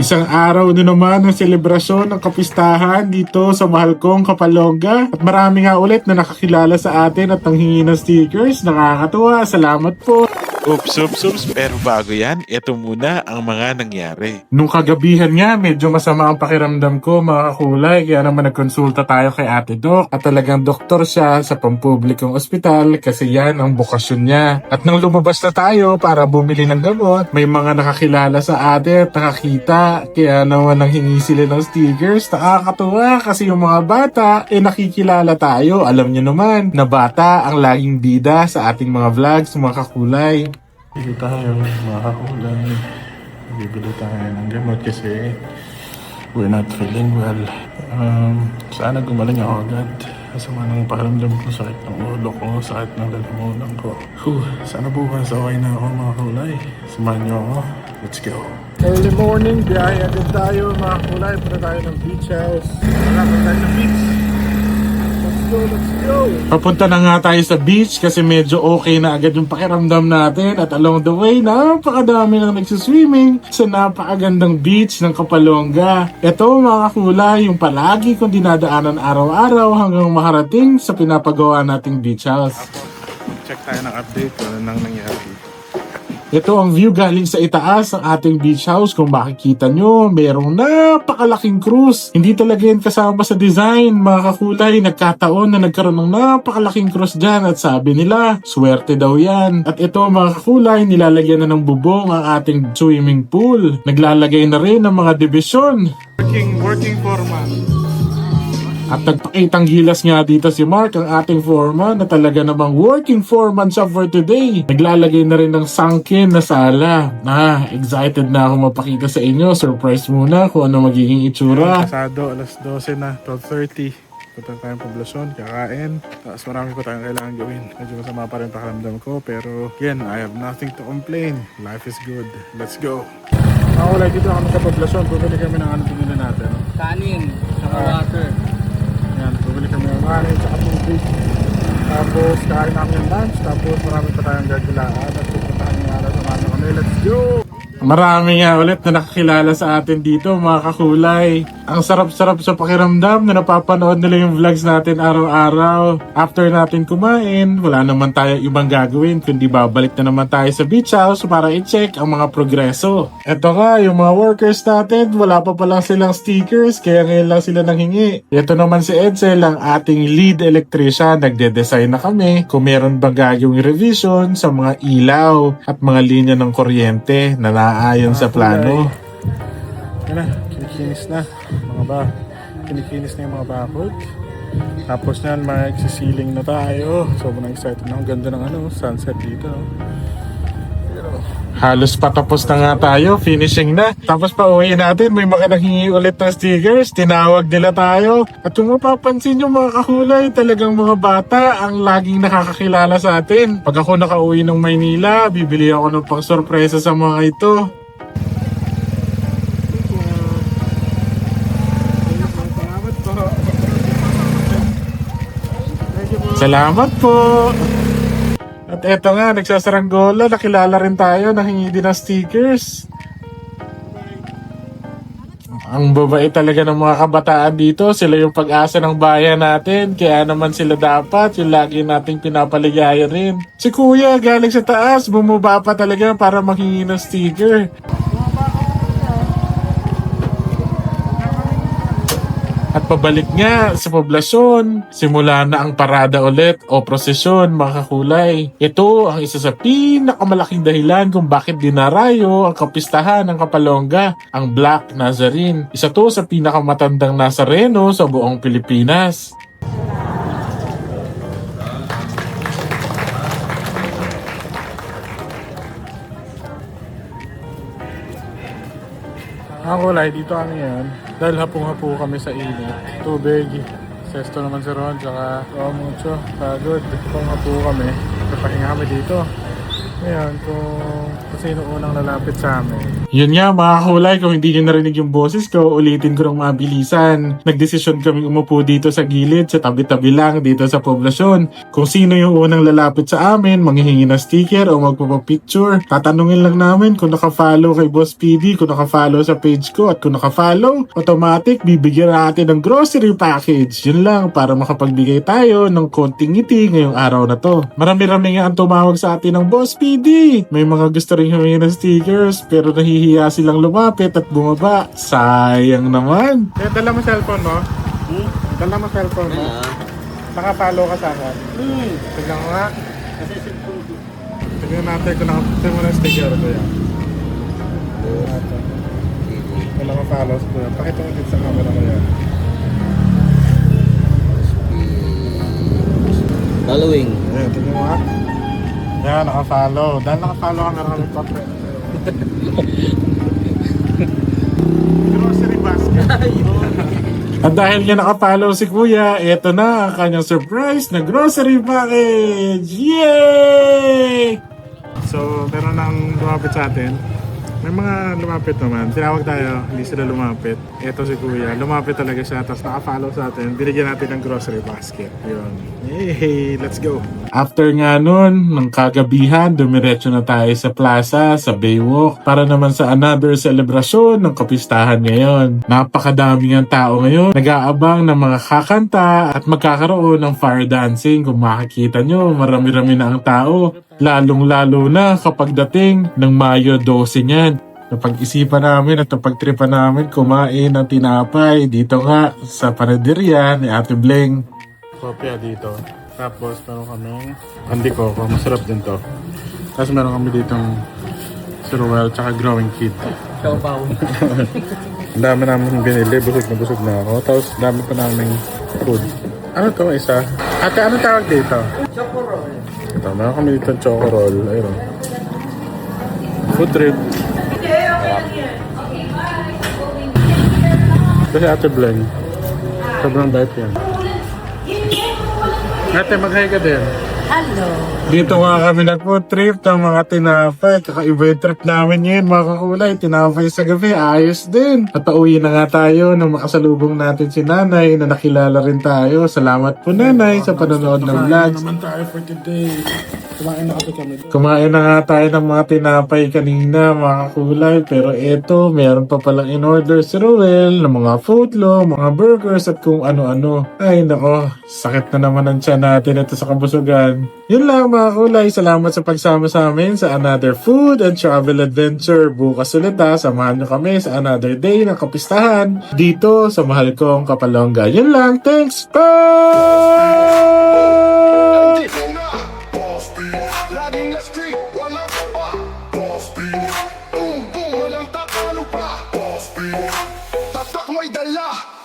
Isang araw na naman ng selebrasyon ng kapistahan dito sa mahal kong Kapalonga. At marami nga ulit na nakakilala sa atin at nanghingi ng stickers. Nakakatuwa. Salamat po. Oops. Pero bago yan, ito muna ang mga nangyari. Nung kagabihan nga, medyo masama ang pakiramdam ko mga kakulay. Kaya naman nagkonsulta tayo kay Ate Doc. At talagang doktor siya sa pampublikong ospital kasi yan ang bukasyon niya. At nang lumabas na tayo para bumili ng gamot, may mga nakakilala sa atin at nakakita. Kaya naman nanghingi sila ng stickers. Nakakatuwa kasi yung mga bata nakikilala tayo. Alam niyo naman na bata ang laging bida sa ating mga vlogs mga kakulay. Bili tayo mga kakulay. Bibili tayo ng gamot kasi we're not feeling well. Sana gumaling ako agad. Kasama ng pakiramdam ko, sakit ng ulo ko, sakit ng lalamunan ko. Sana bukas okay na ako mga kulay. Samahan niyo ako. Let's go. Early morning, biyahe agad tayo mga kulay. Punta tayo ng beach house. Punta tayo ng beach. Let's go! Papunta na nga tayo sa beach kasi medyo okay na agad yung pakiramdam natin at along the way, napakadami nang nagsiswimming sa napakagandang beach ng Kapalonga. Ito mga kulay, yung palagi kong dinadaanan araw-araw hanggang makarating sa pinapagawa nating beach house. Check tayo ng update kung ano nang nangyari. Ito ang view galing sa itaas ng ating beach house. Kung makikita nyo, merong napakalaking cruise. Hindi talaga yan kasama sa design, mga kakulay. Nagkataon na nagkaroon ng napakalaking cruise dyan at sabi nila, swerte daw yan. At ito mga kakulay, nilalagyan na ng bubong ang ating swimming pool. Naglalagay na rin ng mga dibisyon. Working foreman. At nagpakitang gilas nga dito si Mark, ang ating foreman, na talaga namang working foreman siya for today. Naglalagay na rin ng sunken na sala. Excited na ako mapakita sa inyo. Surprise muna kung ano magiging itsura. Pasado, alas 12 na, 12:30. Punta tayong poblasyon, kakain. Tapos marami pa tayong kailangan gawin. Medyo masama pa rin pakiramdam ko, pero again, I have nothing to complain. Life is good. Let's go. Wala, dito kami sa poblasyon. Bumili kami ng ano pinili natin. Kanin, saka water. Yan, bumili kami ng kanin, saka tubig. Tapos kakain namin yung lunch. Tapos marami pa tayong gagalaan. At pupuntahan yung araw sa mga kami. Let's go! Marami nga ulit na nakakilala sa atin dito mga kakulay. Ang sarap-sarap sa pakiramdam na napapanood nila yung vlogs natin araw-araw. After natin kumain, wala naman tayo ibang gagawin kundi babalik na naman tayo sa beach house para i-check ang mga progreso. Eto nga, yung mga workers natin, wala pa palang silang stickers kaya ngayon lang sila nanghingi. Ito naman si Edsel, ang ating lead electrician. Nagde-design na kami kung meron bang gagawing revision sa mga ilaw at mga linya ng kuryente na ayon sa plano. Yan na, kinikinis na kinikinis na yung mga bakod. Tapos yan, magsisiling na tayo. Sobrang excited na. Ang ganda ng sunset dito. Halos patapos na nga tayo, finishing na. Tapos pa uwi natin, may mga nanghingi ulit ng stickers. Tinawag nila tayo. At kung mapapansin yung mga kakulay, talagang mga bata ang laging nakakakilala sa atin. Pag ako nakauwi ng Maynila, bibili ako ng pang sorpresa sa mga ito. Salamat po! At eto nga, nagsasaranggola, nakilala rin tayo, nanghingi din ng stickers. Ang babae talaga ng mga kabataan dito, sila yung pag-asa ng bayan natin, kaya naman sila dapat, yung lagi nating pinapaligaya rin. Si Kuya, galing sa taas, bumaba pa talaga para manghingi ng sticker. At pabalik nga sa poblasyon, simula na ang parada ulit o prosesyon mga kakulay. Ito ang isa sa pinakamalaking dahilan kung bakit dinarayo ang kapistahan ng Kapalonga, ang Black Nazarene. Isa to sa pinakamatandang Nazareno sa buong Pilipinas. Ang kulay, dito kami yan. Dahil hapong-hapo kami sa init. Tubig, sesto naman si Ron, tsaka mucho, pagod. Hapong-hapo kami. Napahinga kami dito. Ngayon, kung sino unang lalapit sa amin. Yun nga mga kulay, kung hindi nyo narinig yung boses ko, ulitin ko ng mabilisan. Nagdesisyon kaming umupo dito sa gilid, sa tabi-tabi lang dito sa poblasyon. Kung sino yung unang lalapit sa amin, manghihingi ng sticker o magpapapicture. Tatanungin lang namin kung nakafollow kay Boss PD, kung nakafollow sa page ko, at kung nakafollow, automatic bibigyan natin ng grocery package. Yun lang, para makapagbigay tayo ng konting ngiti ngayong araw na to. Marami-rami nga ang tumawag sa atin ng Boss PD. May mga gusto rin humingi ng stickers, pero nahihiya silang lumapit at bumaba. Sayang naman. Dala mo cellphone mo? Dala mo cellphone mo? Nakafollow ka sa akin. Tignan ko nga. Tignan natin kung nakapagpapit mo ng sticker ko yan. Wala ka follows ko yan. Pakita mo dito sa camera ko yan. Following. Ayan, tignan mo nga. Yan, nakafollow. Dahil nakafollow ka, meron kami papel. Grocery basket. At dahil nga nakafollow si Kuya, eto na ang kanyang surprise na grocery package! Yay! So, meron nang lumapit sa atin. May mga lumapit naman. Tinawag tayo, hindi sila lumapit. Eto si Kuya, lumapit talaga siya, tapos nakafollow sa atin. Binigyan natin ng grocery basket. Yun. Yay! Let's go! After nga nun, ng kagabihan, dumiretso na tayo sa plaza, sa Baywalk, para naman sa another celebration ng kapistahan ngayon. Napakadami ng tao ngayon. Nag-aabang ng mga kakanta at magkakaroon ng fire dancing. Kung makikita nyo, marami-rami na ang tao. Lalong-lalo na kapag dating ng Mayo 12 niyan. Napag-isipan namin at napagtripan namin kumain ng tinapay dito nga sa panaderia ni Ate Bling. Kopya dito. Tapos meron kaming Andy Coco. Masarap din to. Tapos meron kami ditong Ceruel tsaka Growing Kid. Siopaw. Ang dami namin binili. Busog na ako. Tapos dami pa namin food. Ano to isa? Ate, ano tawag dito? Choco roll. Ito, meron kami dito choco roll. Ayun. Food trip. Kasi Ate Bling. Sobrang bait yan. Ate, mag-hi ka din. Hello. Dito nga kami nag-food trip ng mga tinapay. Kakaiba yung trip namin ngayon, mga kakulay. Tinapay sa gabi, ayos din. At pauwi na nga tayo nang makasalubong natin si Nanay na nakilala rin tayo. Salamat po Nanay sa panonood ng vlogs. Naman tayo for today. Kumain na nga tayo ng mga tinapay kanina, mga kakulay. Pero eto, meron pa palang in-order si Ruel ng mga footlong, mga burgers at kung ano-ano. Ay nako, sakit na naman ang tiyan natin ito sa kabusugan. Yun lang mga kulay, salamat sa pagsama sa amin sa another food and travel adventure. Bukas ulit ha, samahan nyo kami sa another day ng kapistahan dito sa mahal kong Kapalongga. Yun lang, thanks, bye! Laging na street, walang pa. Boss B, boom boom, walang tatalo pa. Boss B, tatak mo'y dala.